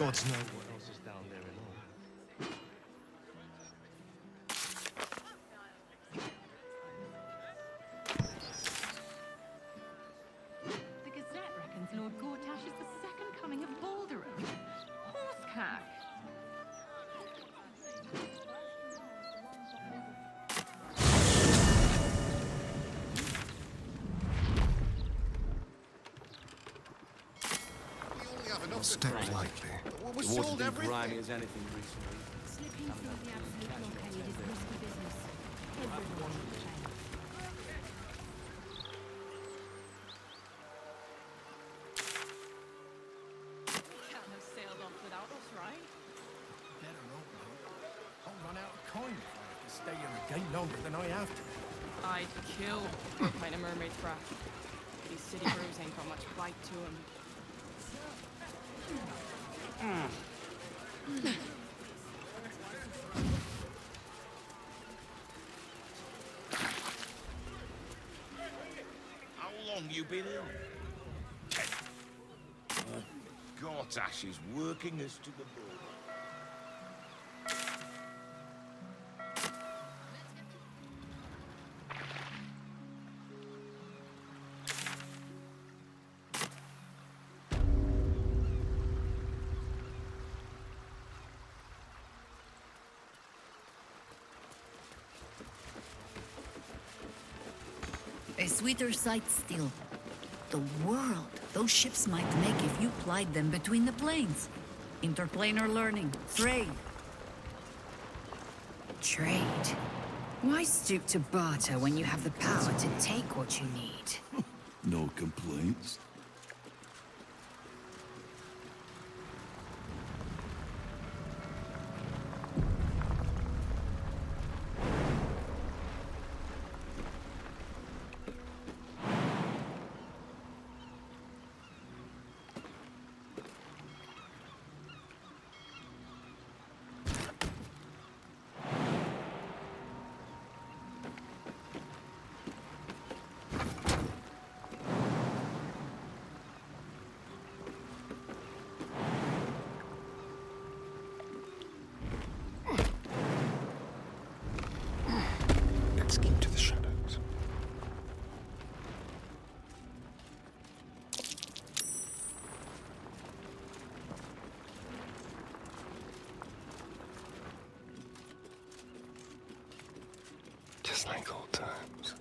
gods know what else is down there and all. The Gazette reckons Lord Gortash is the second coming of Baldur. Horsecack. Step lightly. The water's been grimy as anything recently. Slipping through the absolute blockade is risky business. Everyone will change. Can't have sailed off without us, right? Better not, though. I'll run out of coin if I have to stay here a day longer than I have to. I'd kill for a pint of mermaid's breath. These city brews ain't got much bite to them. How long you been ill? Gortash is working us to the bone. A sweeter sight still. The world those ships might make if you plied them between the planes. Interplanar learning, trade. Trade? Why stoop to barter when you have the power to take what you need? No complaints. Let's keep to the shadows. Just like old times.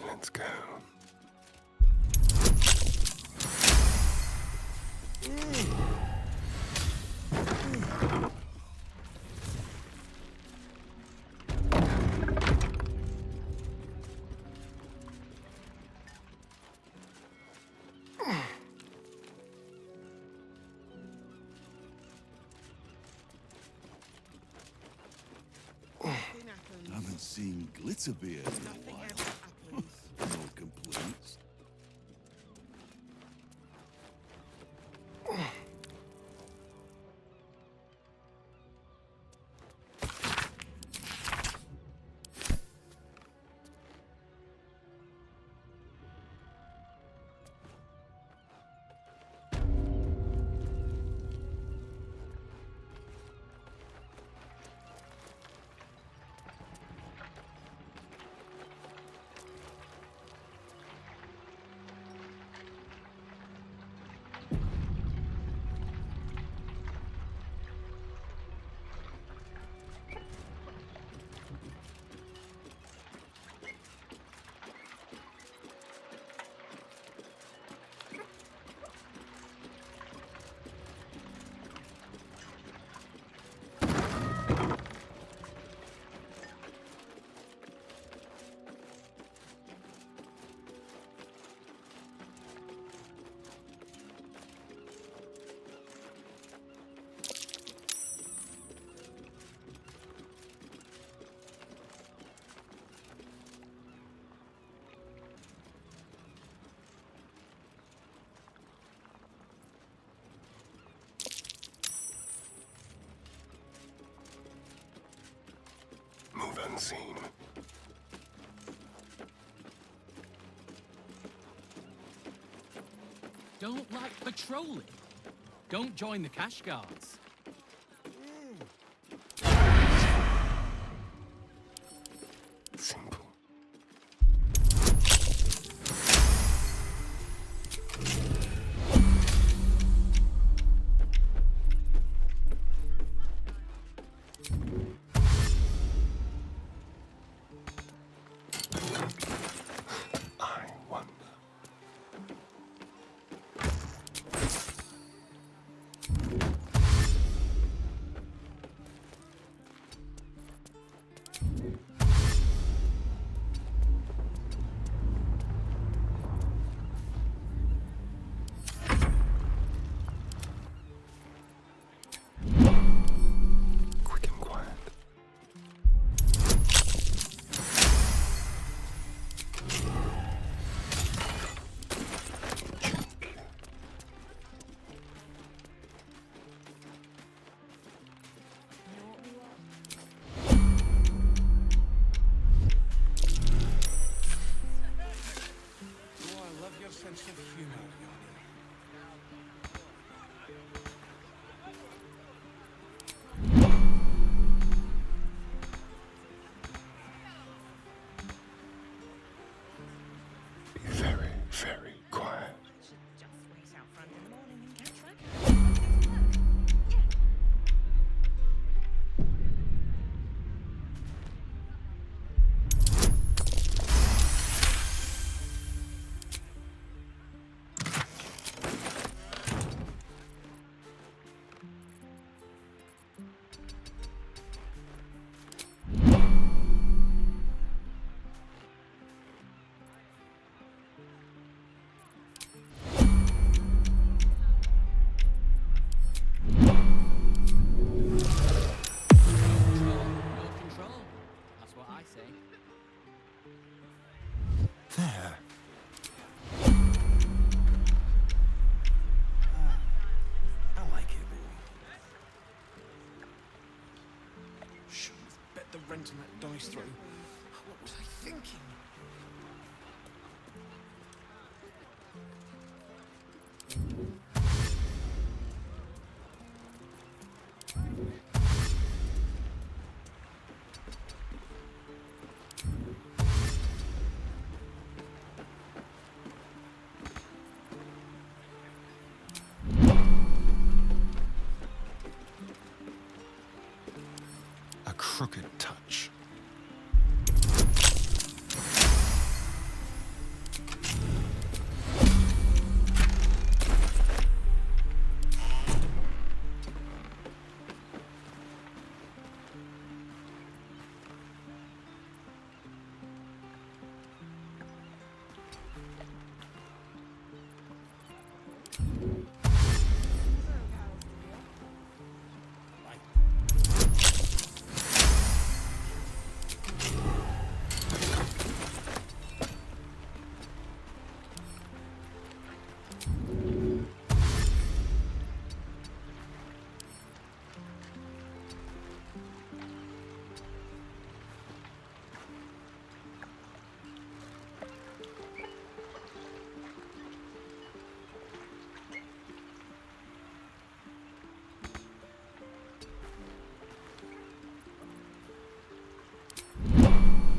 Let's go. Haven't seen Glitterbeard in a while. No complaints. Don't like patrolling? Don't join the cash guards. Simple. I wonder. Quick and quiet. Oh, I love your sense of humor, Yanni. Be very, very quiet. Just wait out front in the morning and catch records. Yeah. Control, no control. That's what I say. There. I like it all. Shouldn't have bet the rent on that dice throw. What was I thinking? A crooked touch.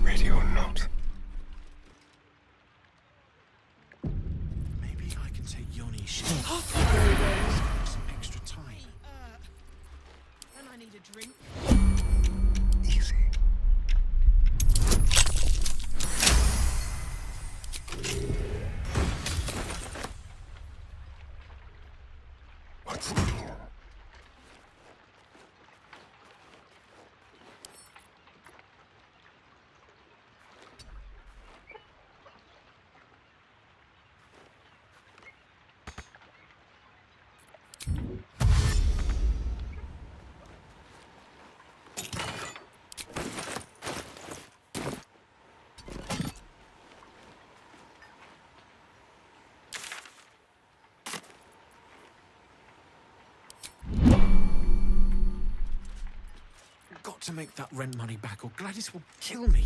Ready or not. Maybe I can take Yoni's shit. Some extra time. When I need a drink. Easy. What's in here? Got to make that rent money back or Gladys will kill me.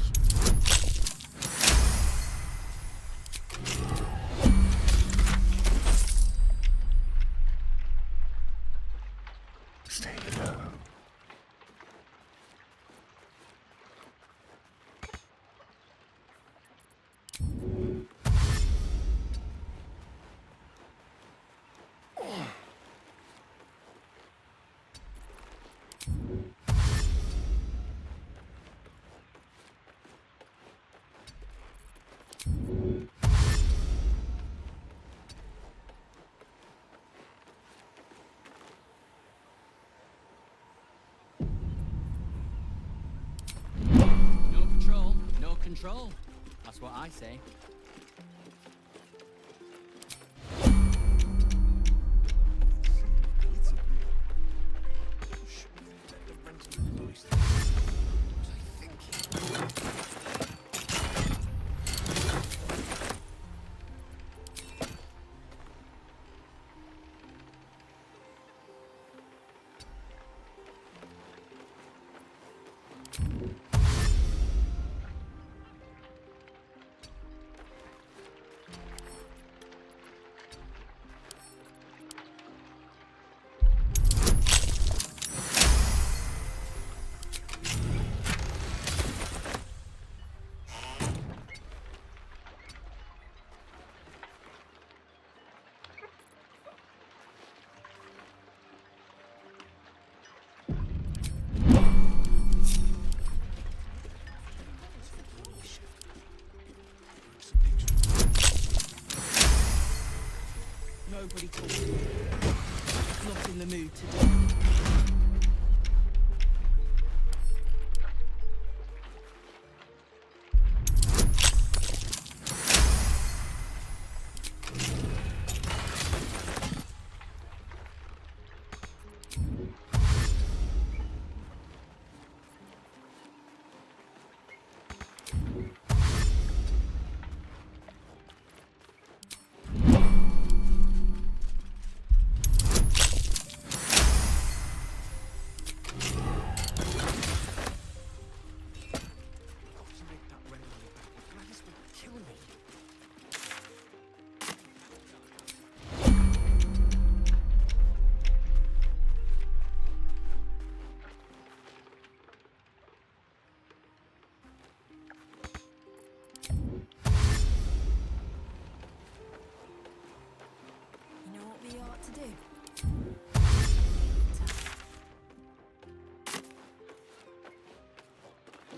control. That's what I say. Nobody talking. Not in the mood today.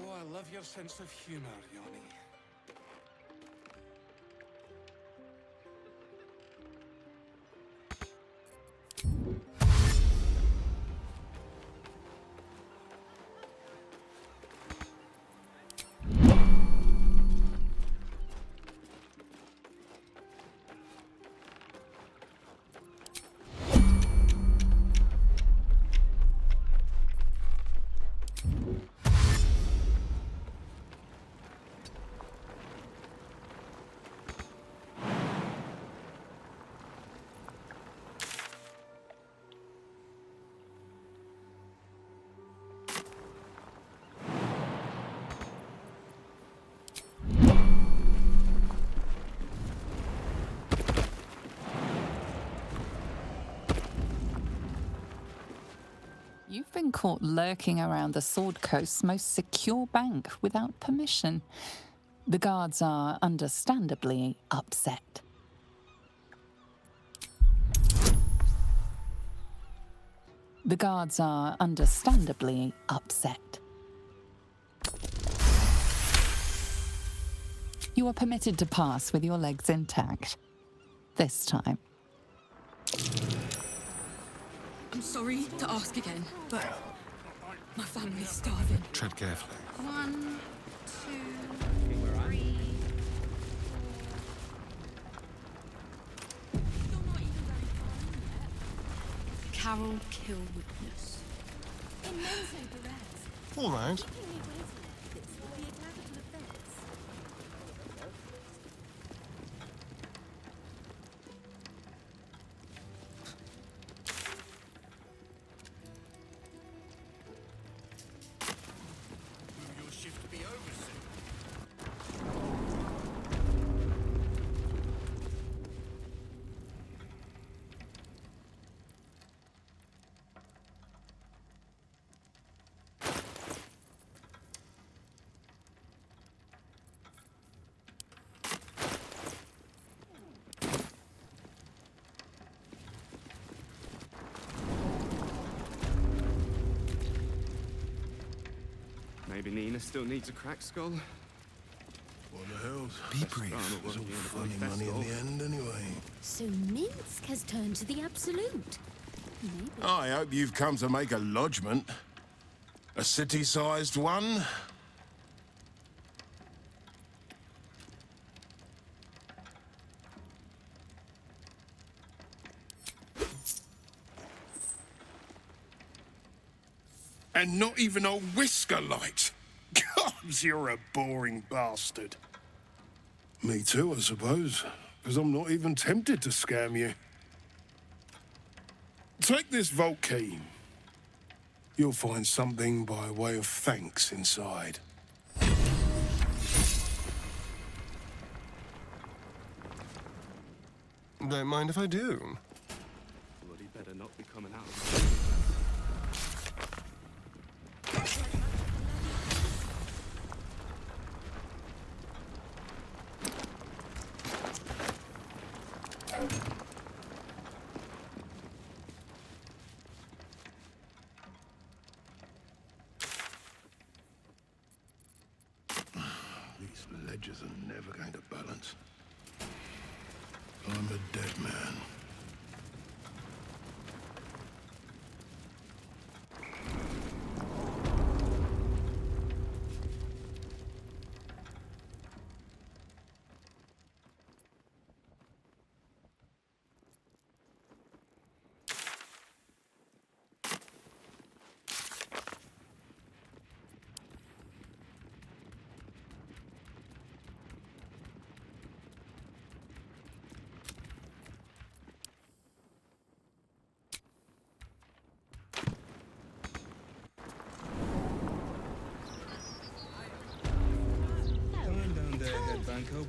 I love your sense of humor, Yanni. You've been caught lurking around the Sword Coast's most secure bank without permission. The guards are understandably upset. The guards are understandably upset. You are permitted to pass with your legs intact. This time. I'm sorry to ask again, but my family's starving. Tread carefully. 1, 2, 3. Carol kill witness. All right. Will your shift be over soon? Maybe Nina still needs a cracked skull. What the hell's... Be brief. It was all funny money in the end, anyway. So Minsk has turned to the absolute. Maybe. I hope you've come to make a lodgment. A city-sized one? And not even a whisker light. God, you're a boring bastard. Me too, I suppose. Because I'm not even tempted to scam you. Take this vault key. You'll find something by way of thanks inside. Don't mind if I do. Bloody better not be coming out. These ledgers are never going to balance. I'm a dead man.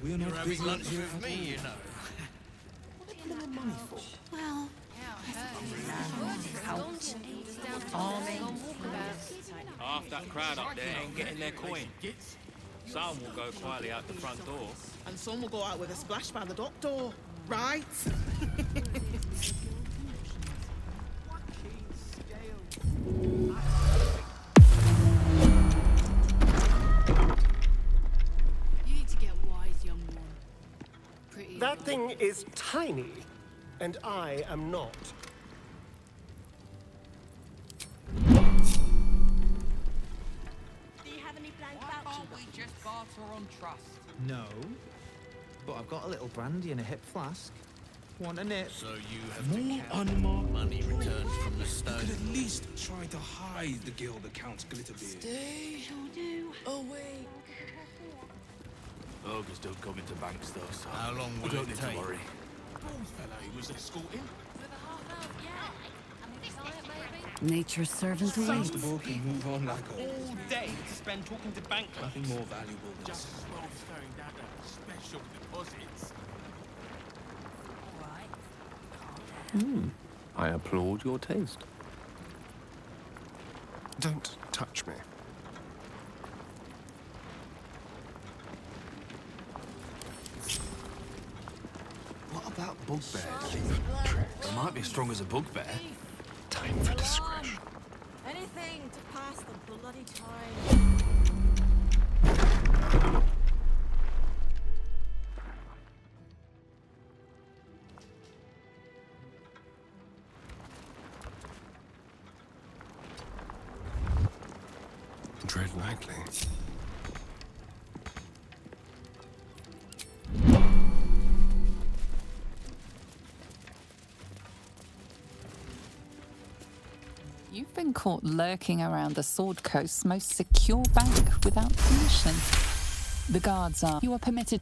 We're not having lunch with me, you know. What do you want money for? Well, Half that crowd up there ain't getting their coin. Some will go quietly out the front door. And some will go out with a splash by the dock door, right? you need to get wise, young one. Pretty. That thing is tiny, and I am not. Can't we just barter on trust? No, but I've got a little brandy in a hip flask. Want a nip? So you have more unmarked money returned from the stone. You could at least try to hide the guild accounts, Glitterbeard. Stay awake. Ogres don't come into banks though, so How long will don't it need take? to worry. Old fella he was escorting. Nature's servant awaits. Constable can move on like a... All day to spend talking to bank clerks. Nothing more valuable than... Just as well as throwing down the special deposits. I applaud your taste. Don't touch me. What about bugbears? They might be as strong as a bugbear. Time for discretion. Anything to pass the bloody time. Tread lightly. You've been caught lurking around the Sword Coast's most secure bank without permission. The guards are... You are permitted...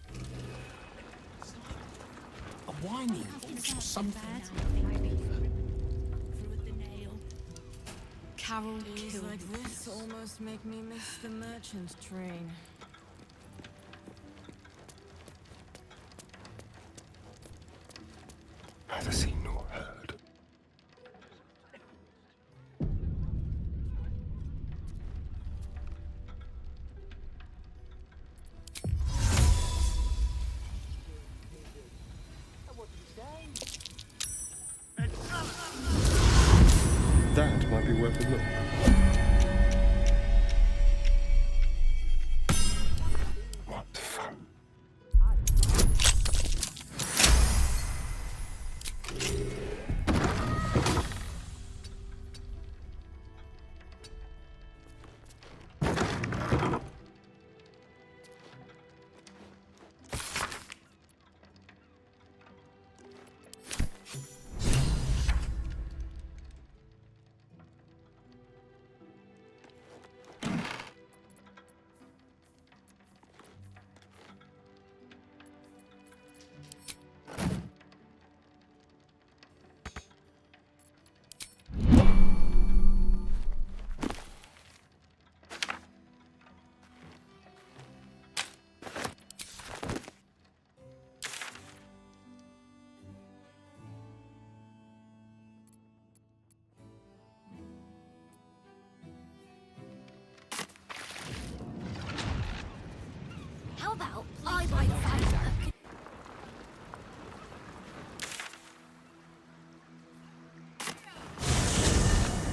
A whining or something. Carol Days killed like this almost make me miss the merchant train. Neither seen nor heard. That might be worth a look. What fun. I might find her.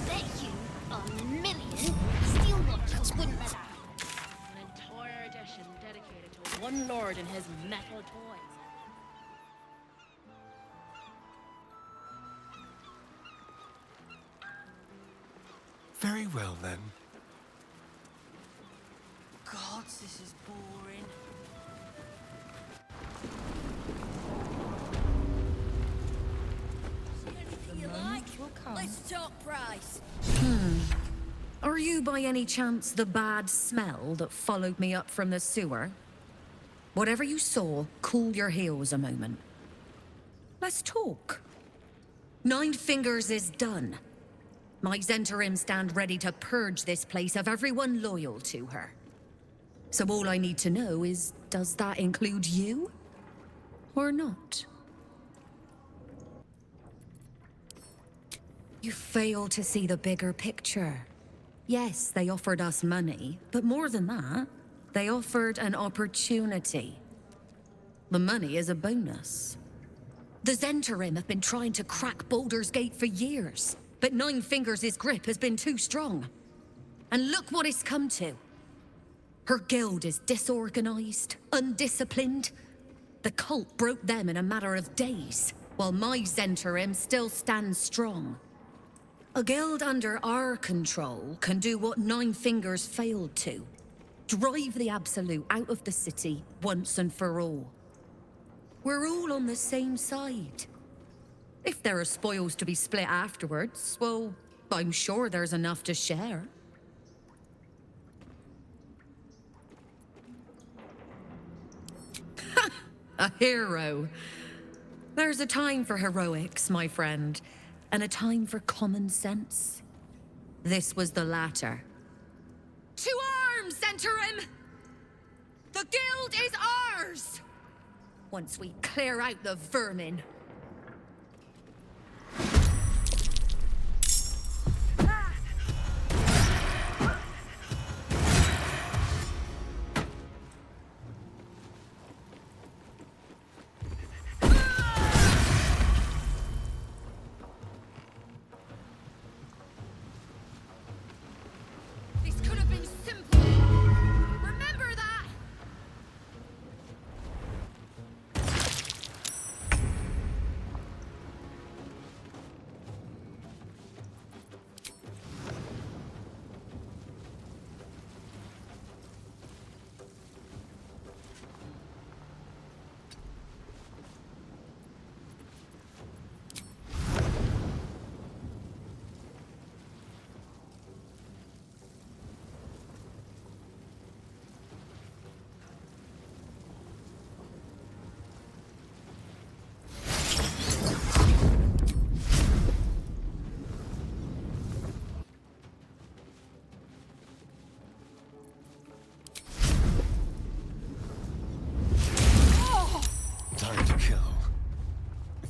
Bet you $1,000,000 Steel Watchers wouldn't let her. An entire edition dedicated to one lord and his metal toys. Very well, then. Gods, this is boring. See anything you like? Let's talk price. Are you by any chance the bad smell that followed me up from the sewer? Whatever you saw, cool your heels a moment. Let's talk. 9 Fingers is done. My Zhantarim stand ready to purge this place of everyone loyal to her. So all I need to know is, does that include you? Or not? You fail to see the bigger picture. Yes, they offered us money, but more than that, they offered an opportunity. The money is a bonus. The Zhantarim have been trying to crack Baldur's Gate for years, but 9 Fingers' grip has been too strong. And look what it's come to. Her guild is disorganized, undisciplined. The cult broke them in a matter of days, while my Zhantarim still stands strong. A guild under our control can do what 9 Fingers failed to. Drive the Absolute out of the city once and for all. We're all on the same side. If there are spoils to be split afterwards, well, I'm sure there's enough to share. A hero. There's a time for heroics, my friend, and a time for common sense. This was the latter. To arms, Zhantarim! The guild is ours! Once we clear out the vermin. This could have been simple. Remember that! Time to kill.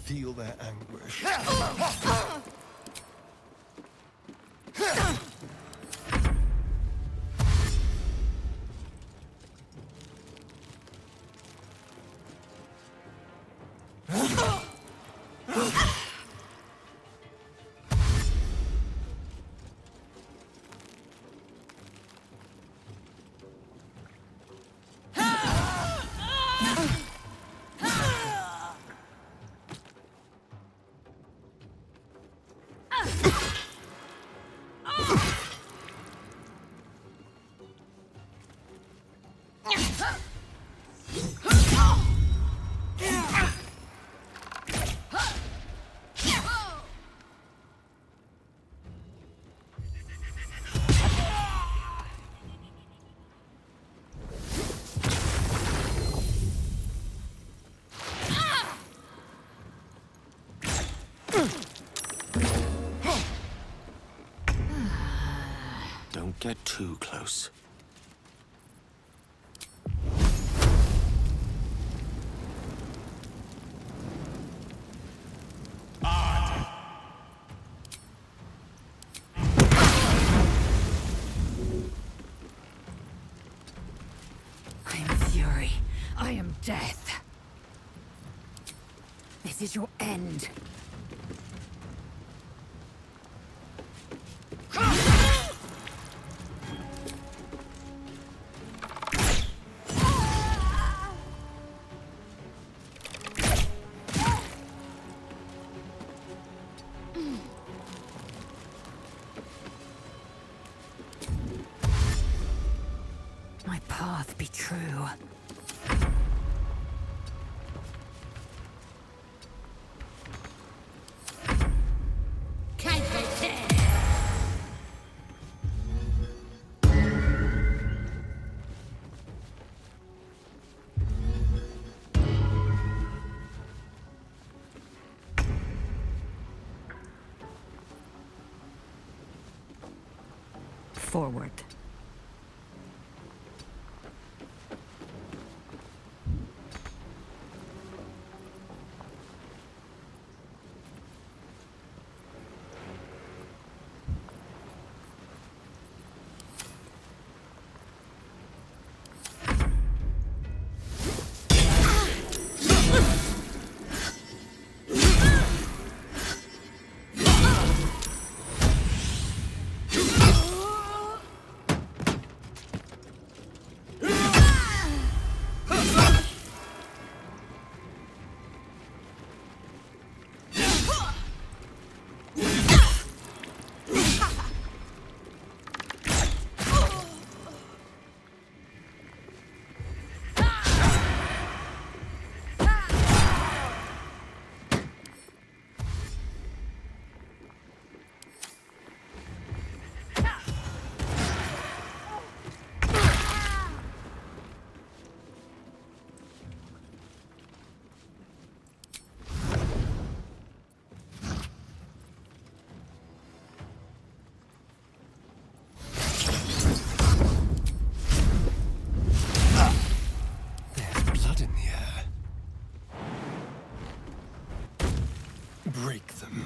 Feel their anguish. Don't get too close. I'm Fury. I This is your end. My path be true. Forward. Break them.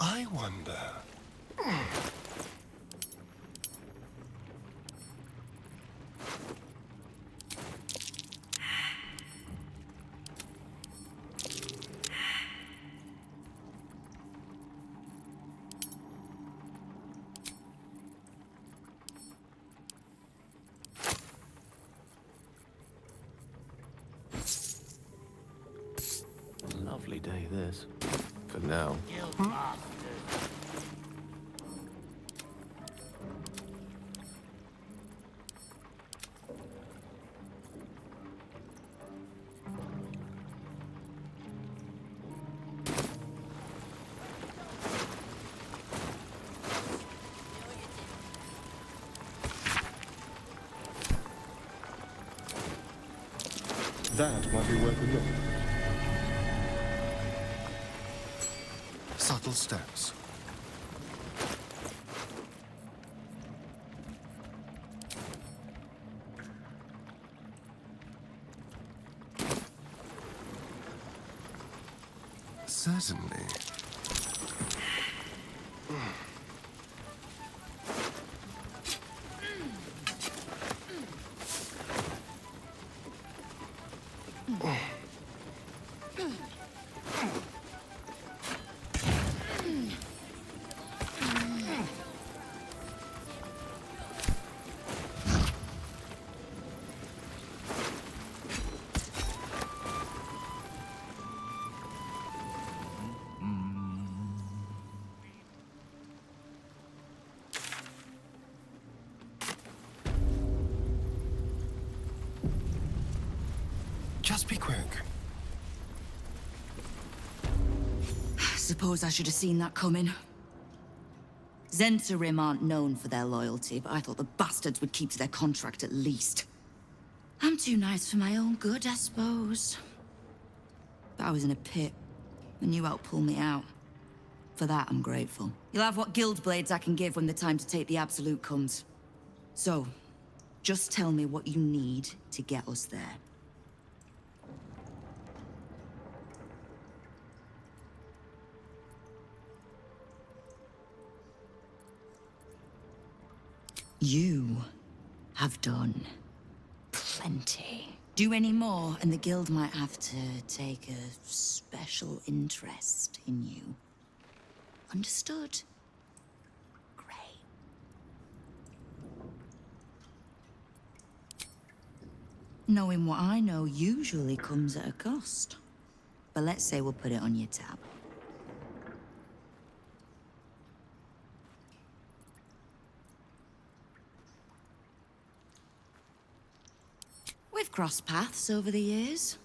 I wonder. Lovely day, this. For now. That might be worth a look. Subtle steps. Certainly. be quick. Suppose I should have seen that coming. Zhantarim aren't known for their loyalty, but I thought the bastards would keep to their contract at least. I'm too nice for my own good, I suppose. But I was in a pit, and you helped pull me out. For that, I'm grateful. You'll have what guild blades I can give when the time to take the absolute comes. So, just tell me what you need to get us there. You have done plenty. Do any more, and the guild might have to take a special interest in you. Understood? Great. Knowing what I know usually comes at a cost. But let's say we'll put it on your tab. We've crossed paths over the years.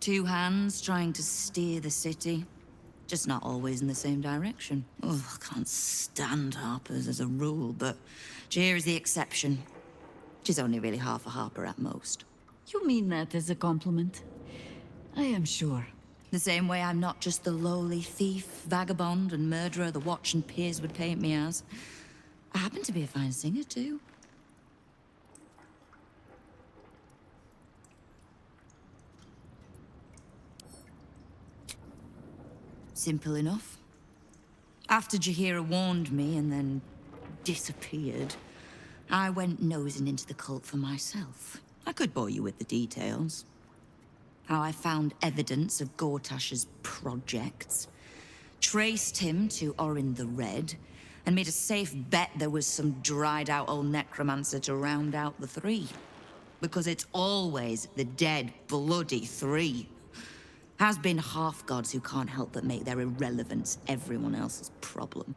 Two hands trying to steer the city. Just not always in the same direction. Oh, I can't stand harpers as a rule, but Jair is the exception. She's only really half a harper at most. You mean that as a compliment? I am sure. The same way I'm not just the lowly thief, vagabond, and murderer the Watch and peers would paint me as. I happen to be a fine singer, too. Simple enough. After Jaheira warned me and then disappeared, I went nosing into the cult for myself. I could bore you with the details. How I found evidence of Gortash's projects, traced him to Orin the Red, and made a safe bet there was some dried-out old necromancer to round out the three. Because it's always the dead, bloody three. Has been half-gods who can't help but make their irrelevance everyone else's problem.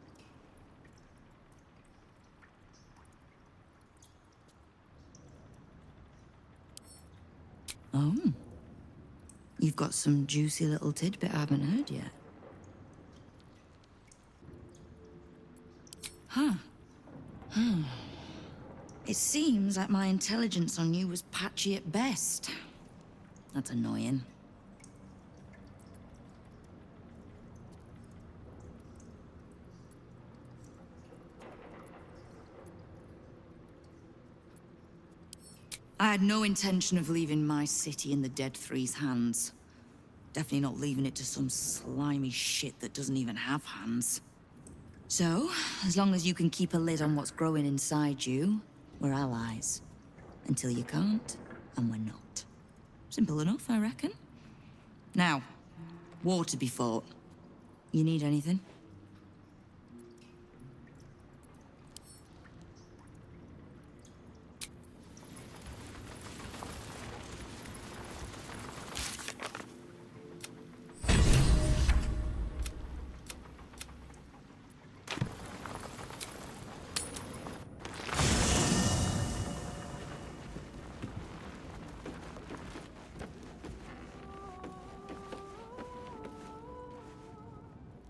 Oh. You've got some juicy little tidbit I haven't heard yet. Huh. It seems like my intelligence on you was patchy at best. That's annoying. I had no intention of leaving my city in the Dead Three's hands. Definitely not leaving it to some slimy shit that doesn't even have hands. So, as long as you can keep a lid on what's growing inside you, we're allies. Until you can't, and we're not. Simple enough, I reckon. Now, war to be fought. You need anything?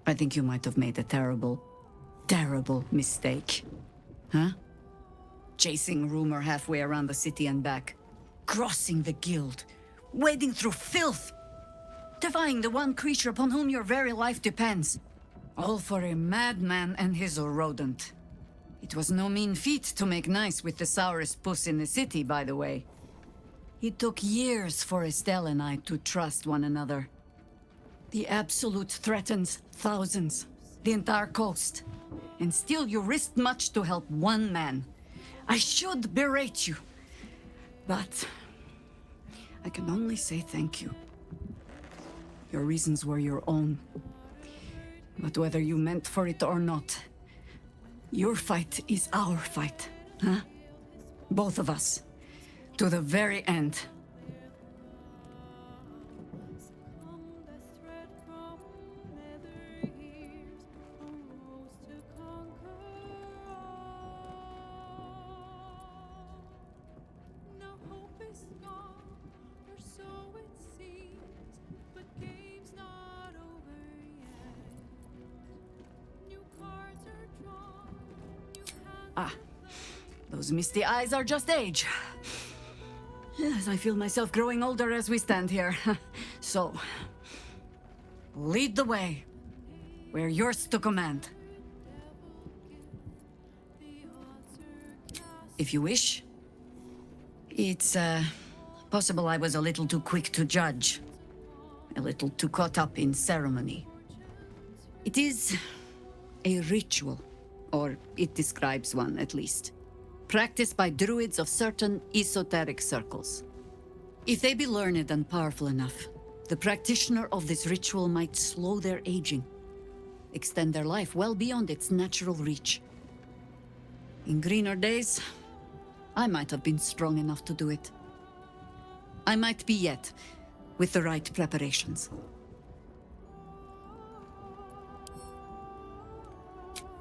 I think you might have made a terrible, terrible mistake. Huh? Chasing rumor halfway around the city and back. Crossing the guild. Wading through filth. Defying the one creature upon whom your very life depends. All for a madman and his rodent. It was no mean feat to make nice with the sourest puss in the city, by the way. It took years for Estelle and I to trust one another. The Absolute threatens thousands, the entire coast. And still you risked much to help one man. I should berate you, but I can only say thank you. Your reasons were your own. But whether you meant for it or not, your fight is our fight, huh? Both of us. To the very end. Ah, those misty eyes are just age. Yes, I feel myself growing older as we stand here. So, lead the way. We're yours to command. If you wish. It's, possible I was a little too quick to judge. A little too caught up in ceremony. It is a ritual, or it describes one at least, practiced by druids of certain esoteric circles. If they be learned and powerful enough, the practitioner of this ritual might slow their aging, extend their life well beyond its natural reach. In greener days, I might have been strong enough to do it. I might be yet, with the right preparations.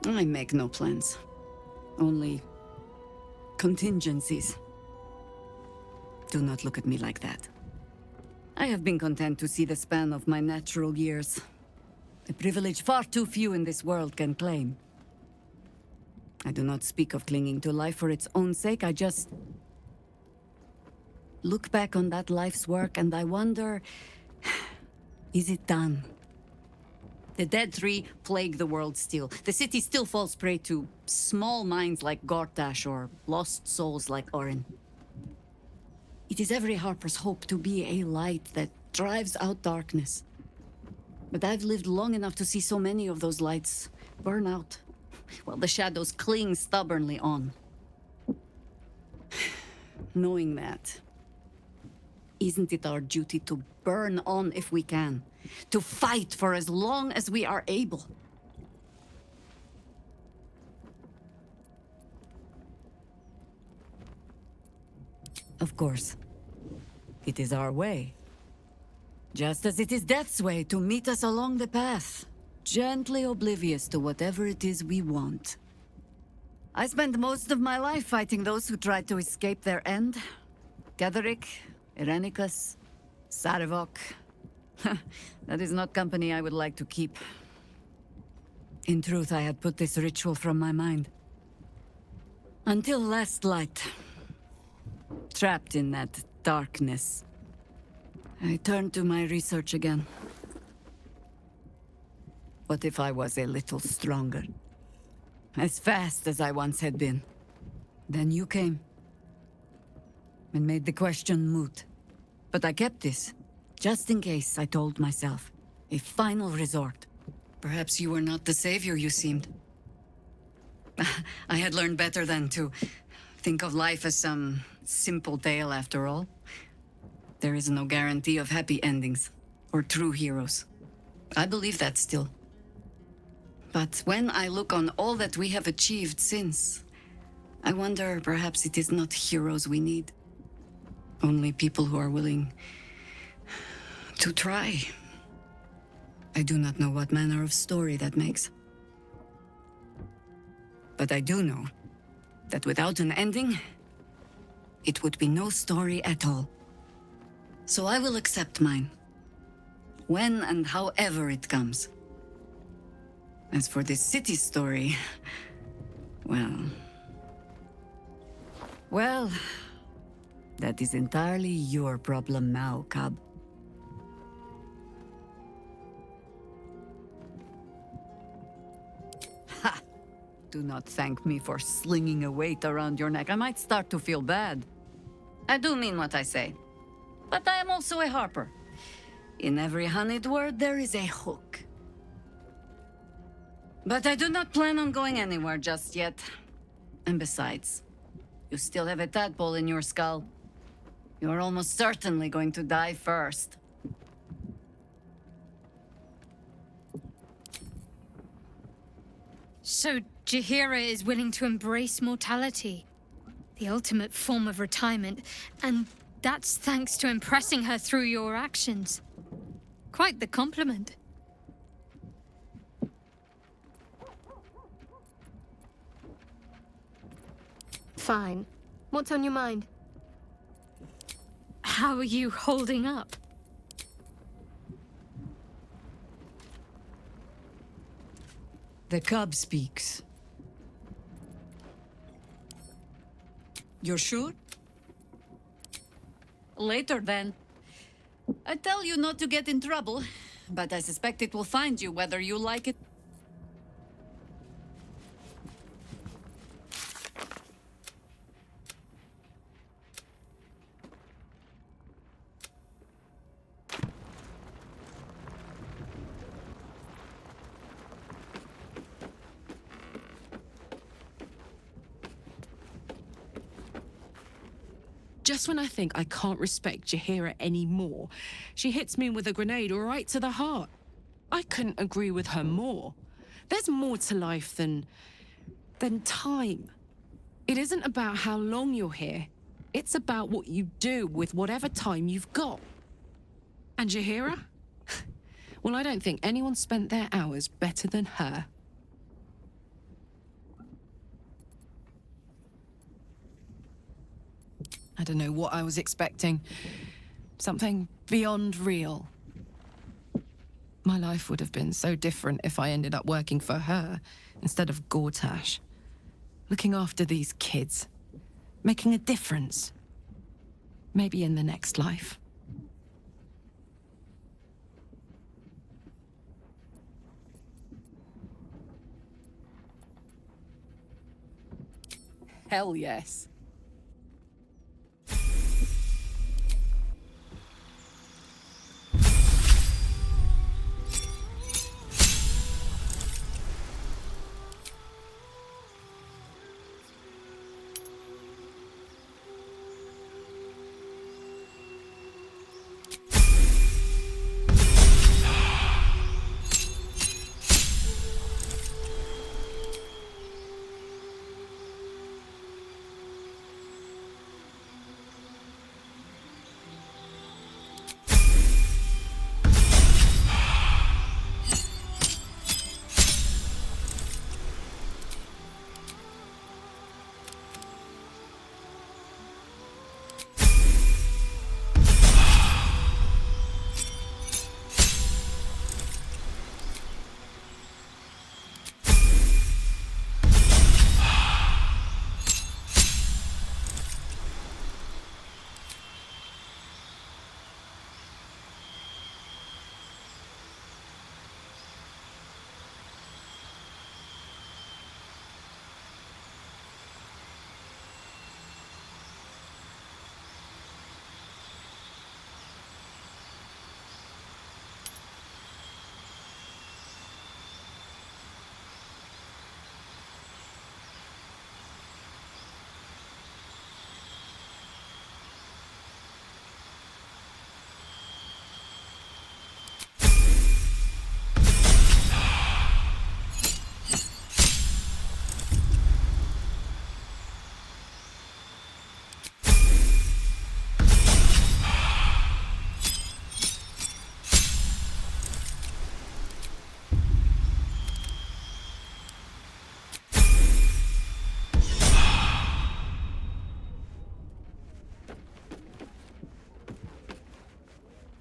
I make no plans. Only contingencies. Do not look at me like that. I have been content to see the span of my natural years. A privilege far too few in this world can claim. I do not speak of clinging to life for its own sake, I just look back on that life's work and I wonder, is it done? The dead three plague the world still. The city still falls prey to small minds like Gortash or lost souls like Orin. It is every harper's hope to be a light that drives out darkness. But I've lived long enough to see so many of those lights burn out, while the shadows cling stubbornly on. Knowing that, isn't it our duty to burn on if we can? To fight for as long as we are able? Of course. It is our way. Just as it is Death's way to meet us along the path, gently oblivious to whatever it is we want. I spent most of my life fighting those who tried to escape their end. Ketheric, Irenicus, Sarevok. That is not company I would like to keep. In truth, I had put this ritual from my mind. Until last light. Trapped in that darkness. I turned to my research again. What if I was a little stronger? As fast as I once had been. Then you came. And made the question moot. But I kept this. Just in case, I told myself. A final resort. Perhaps you were not the savior you seemed. I had learned better than to think of life as some simple tale after all. There is no guarantee of happy endings, or true heroes. I believe that still. But when I look on all that we have achieved since, I wonder perhaps it is not heroes we need. Only people who are willing to try. I do not know what manner of story that makes. But I do know that without an ending, it would be no story at all. So I will accept mine. When and however it comes. As for this city story, well, that is entirely your problem now, Cub. Ha! Do not thank me for slinging a weight around your neck. I might start to feel bad. I do mean what I say. But I am also a harper. In every honeyed word, there is a hook. But I do not plan on going anywhere just yet. And besides, you still have a tadpole in your skull. You are almost certainly going to die first. So Jaheira is willing to embrace mortality, the ultimate form of retirement, and that's thanks to impressing her through your actions. Quite the compliment. Fine. What's on your mind? How are you holding up? The cub speaks. You're sure? Later, then. I tell you not to get in trouble, but I suspect it will find you whether you like it. Just when I think I can't respect Jaheira anymore, she hits me with a grenade right to the heart. I couldn't agree with her more. There's more to life than time. It isn't about how long you're here. It's about what you do with whatever time you've got. And Jaheira? Well, I don't think anyone spent their hours better than her. I don't know what I was expecting. Something beyond real. My life would have been so different if I ended up working for her instead of Gortash. Looking after these kids. Making a difference. Maybe in the next life. Hell yes.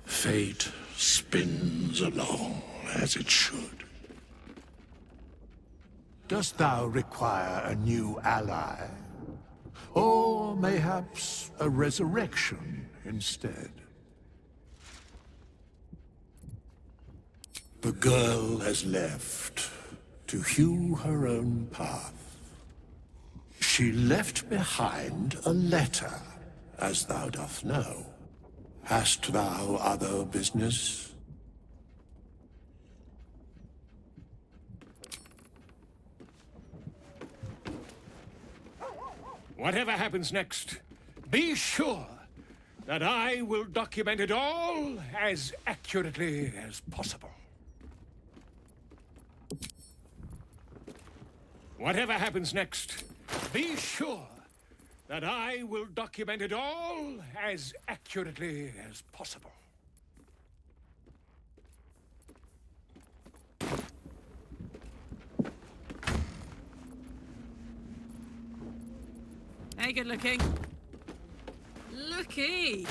Fate spins along as it should. Dost thou require a new ally? Or mayhaps a resurrection instead? The girl has left to hew her own path. She left behind a letter, as thou doth know. Hast thou other business? Whatever happens next, be sure that I will document it all as accurately as possible. Whatever happens next, be sure that I will document it all as accurately as possible. Hey, good looking. Looky!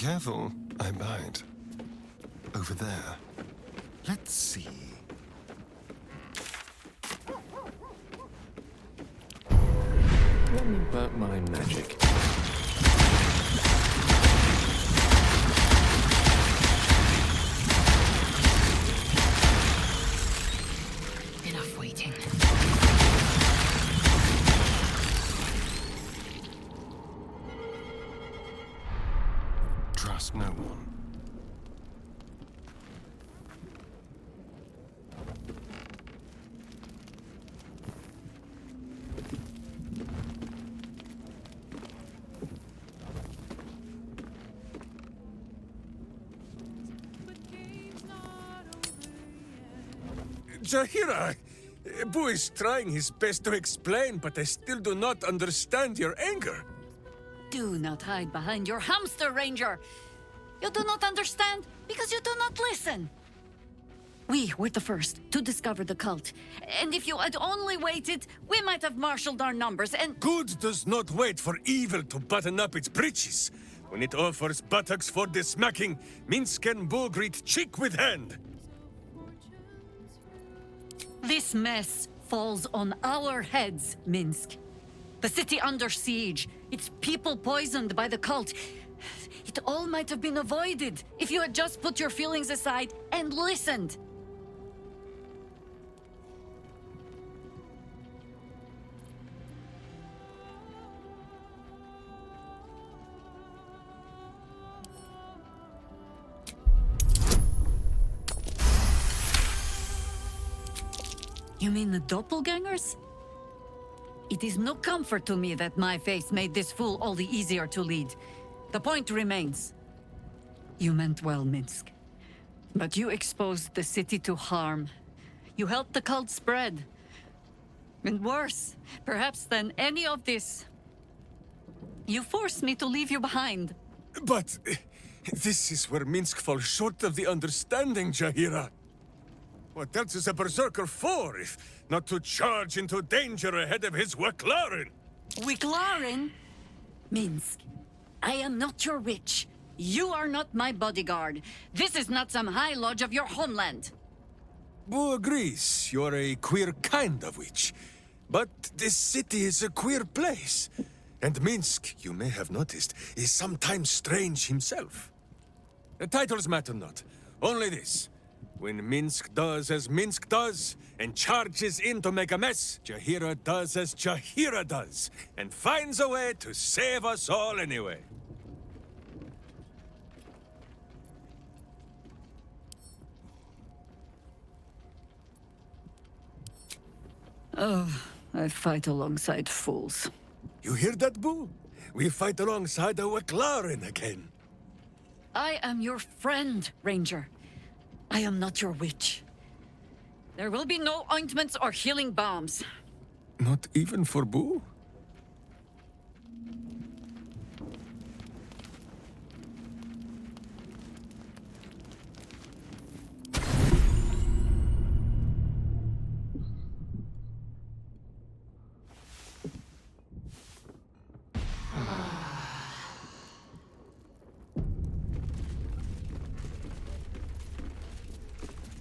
Careful, I bite. Over there. Let's see. Let me work my magic. Enough waiting. Trust no one. Jaheira! Boo is trying his best to explain, but I still do not understand your anger. Do not hide behind your hamster, Ranger. You do not understand because you do not listen. We were the first to discover the cult. And if you had only waited, we might have marshaled our numbers and... Good does not wait for evil to button up its breeches. When it offers buttocks for the smacking, Minsk and Boo greet cheek with hand. This mess falls on our heads, Minsk. The city under siege, its people poisoned by the cult. It all might have been avoided if you had just put your feelings aside and listened. You mean the doppelgangers? It is no comfort to me that my face made this fool all the easier to lead. The point remains. You meant well, Minsk. But you exposed the city to harm. You helped the cult spread. And worse, perhaps than any of this, you forced me to leave you behind. But this is where Minsk falls short of the understanding, Jaheira. What else is a berserker for, if not to charge into danger ahead of his Waclarin? Waclarin? Minsk, I am not your witch. You are not my bodyguard. This is not some high lodge of your homeland. Boo agrees you're a queer kind of witch. But this city is a queer place. And Minsk, you may have noticed, is sometimes strange himself. The titles matter not. Only this. When Minsk does as Minsk does, and charges in to make a mess, Jaheira does as Jaheira does, and finds a way to save us all anyway. Oh, I fight alongside fools. You hear that, Boo? We fight alongside a Waclarin again. I am your friend, Ranger. I am not your witch. There will be no ointments or healing balms. Not even for Boo?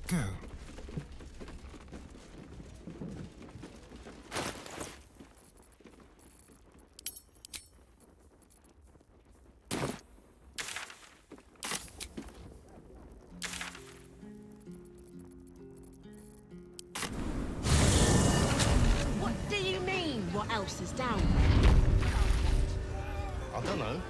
Go. What do you mean, what else is down? I don't know.